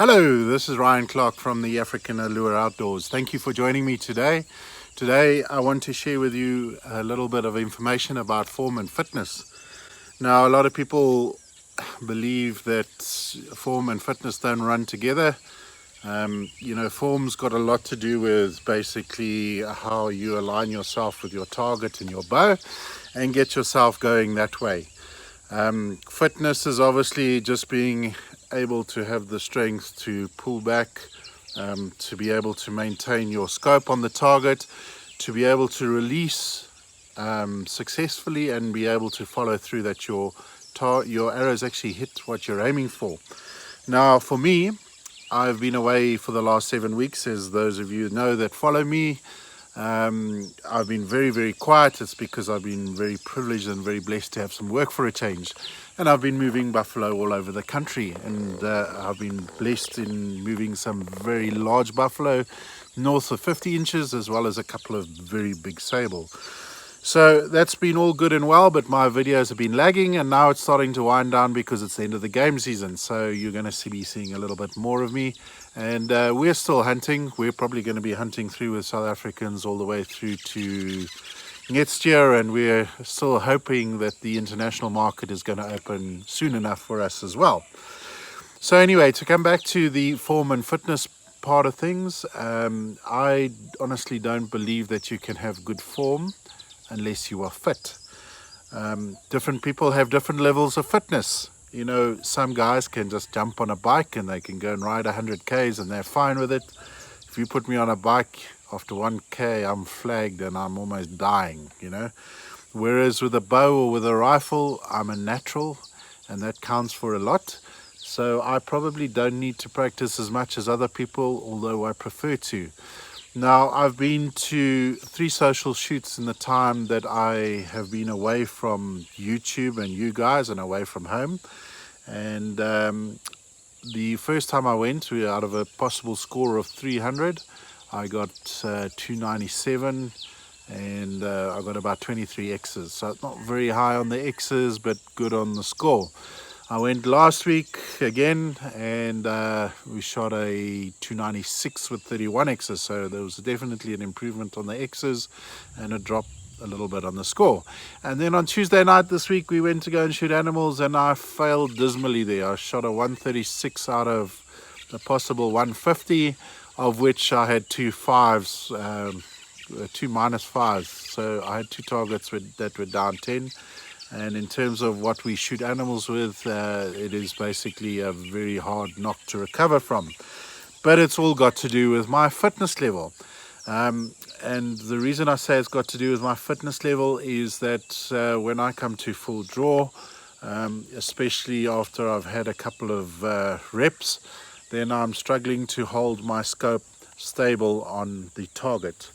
Hello, this is Ryan Clark from the African Allure Outdoors. Thank you for joining me today. Today I want to share with you a little bit of information about form and fitness. Now, a lot of people believe that form and fitness don't run together. Form's got a lot to do with basically how you align yourself with your target and your bow and get yourself going that way. Fitness is obviously just being able to have the strength to pull back, to be able to maintain your scope on the target, to be able to release successfully and be able to follow through that your arrows actually hit what you're aiming for. Now for me, I've been away for the last 7 weeks, as those of you know that follow me. I've been very quiet. It's because I've been very privileged and very blessed to have some work for a change, and I've been moving buffalo all over the country, and I've been blessed in moving some very large buffalo north of 50 inches, as well as a couple of very big sable. So that's been all good and well, but my videos have been lagging, and now it's starting to wind down because it's the end of the game season. So you're going to be seeing a little bit more of me, and we're still hunting. We're probably going to be hunting through with South Africans all the way through to next year, and we're still hoping that the international market is going to open soon enough for us as well. So anyway, to come back to the form and fitness part of things, I honestly don't believe that you can have good form unless you are fit. Different people have different levels of fitness. You know, some guys can just jump on a bike and they can go and ride 100 Ks and they're fine with it. If you put me on a bike after 1K, I'm flagged and I'm almost dying, you know. Whereas with a bow or with a rifle, I'm a natural, and that counts for a lot. So I probably don't need to practice as much as other people, although I prefer to. Now, I've been to 3 social shoots in the time that I have been away from YouTube and you guys, and away from home. And the first time I went, out of a possible score of 300, I got 297, and I got about 23 X's. So it's not very high on the X's, but good on the score. I went last week again, and we shot a 296 with 31 X's, so there was definitely an improvement on the X's and a drop a little bit on the score. And then on Tuesday night this week, we went to go and shoot animals, and I failed dismally there. I shot a 136 out of the possible 150, of which I had 2 5s, 2 -5s. So I had 2 targets that were down 10. And in terms of what we shoot animals with, it is basically a very hard knock to recover from. But it's all got to do with my fitness level. And the reason I say it's got to do with my fitness level is that when I come to full draw, especially after I've had a couple of reps, then I'm struggling to hold my scope stable on the target.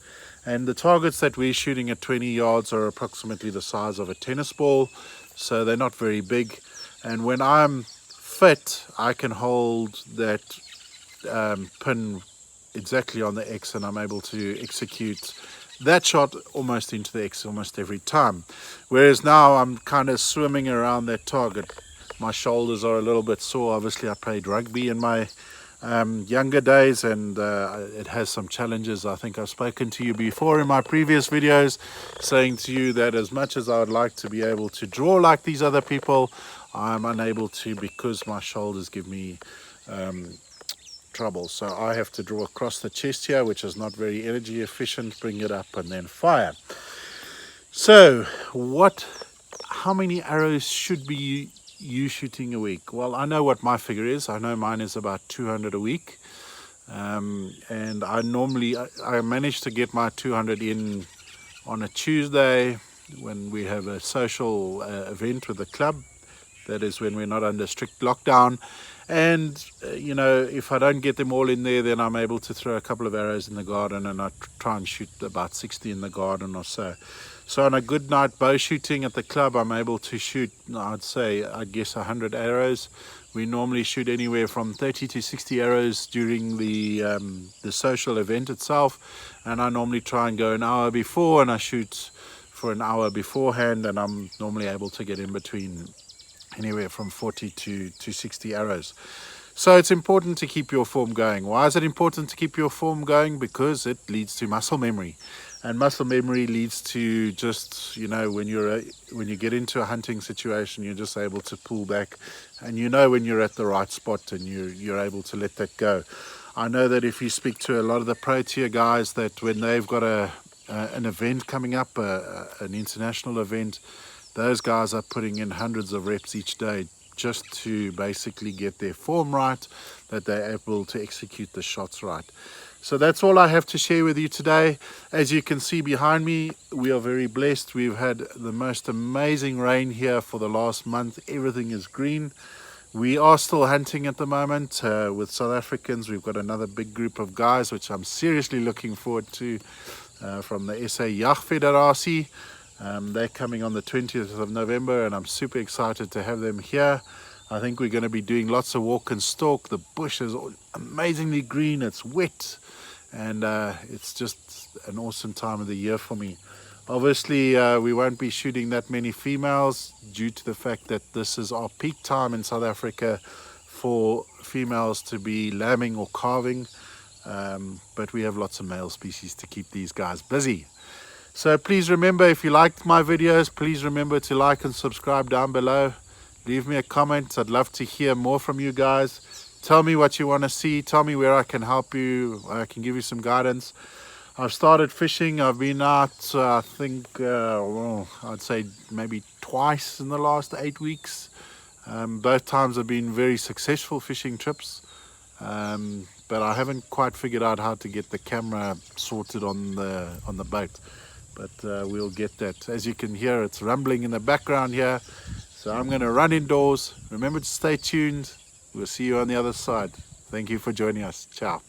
And the targets that we're shooting at 20 yards are approximately the size of a tennis ball, so they're not very big. And when I'm fit, I can hold that pin exactly on the X, and I'm able to execute that shot almost into the X almost every time. Whereas now I'm kind of swimming around that target. My shoulders are a little bit sore. Obviously I played rugby in my younger days, and it has some challenges. I think I've spoken to you before in my previous videos, saying to you that as much as I would like to be able to draw like these other people, I'm unable to because my shoulders give me trouble. So I have to draw across the chest here, which is not very energy efficient, bring it up and then fire. So how many arrows should be you shooting a week? Well, I know what my figure is. I know mine is about 200 a week, and I manage to get my 200 in on a Tuesday when we have a social event with the club. That is when we're not under strict lockdown. And if I don't get them all in there, then I'm able to throw a couple of arrows in the garden, and I try and shoot about 60 in the garden or so. So on a good night bow shooting at the club, I'm able to shoot, I guess 100 arrows. We normally shoot anywhere from 30 to 60 arrows during the social event itself, and I normally try and go an hour before, and I shoot for an hour beforehand, and I'm normally able to get in between anywhere from 40 to 60 arrows. So it's important to keep your form going. Why is it important to keep your form going? Because it leads to muscle memory, and muscle memory leads to just, when when you get into a hunting situation, you're just able to pull back, and when you're at the right spot, and you're able to let that go. I know that if you speak to a lot of the pro tier guys, that when they've got an event coming up, an international event, those guys are putting in hundreds of reps each day just to basically get their form right, that they're able to execute the shots right. So that's all I have to share with you today. As you can see behind me, we are very blessed. We've had the most amazing rain here for the last month. Everything is green. We are still hunting at the moment with South Africans. We've got another big group of guys, which I'm seriously looking forward to, from the SA Jagfederatie. They're coming on the 20th of November, and I'm super excited to have them here. I think we're going to be doing lots of walk and stalk. The bush is amazingly green, it's wet, and it's just an awesome time of the year for me. Obviously, we won't be shooting that many females due to the fact that this is our peak time in South Africa for females to be lambing or calving, but we have lots of male species to keep these guys busy. So please remember, if you liked my videos, please remember to like and subscribe down below. Leave me a comment. I'd love to hear more from you guys. Tell me what you want to see. Tell me where I can help you. I can give you some guidance. I've started fishing. I've been out, I think, I'd say maybe twice in the last 8 weeks. Both times have been very successful fishing trips. But I haven't quite figured out how to get the camera sorted on the boat. But we'll get that. As you can hear, it's rumbling in the background here. So I'm going to run indoors. Remember to stay tuned. We'll see you on the other side. Thank you for joining us. Ciao.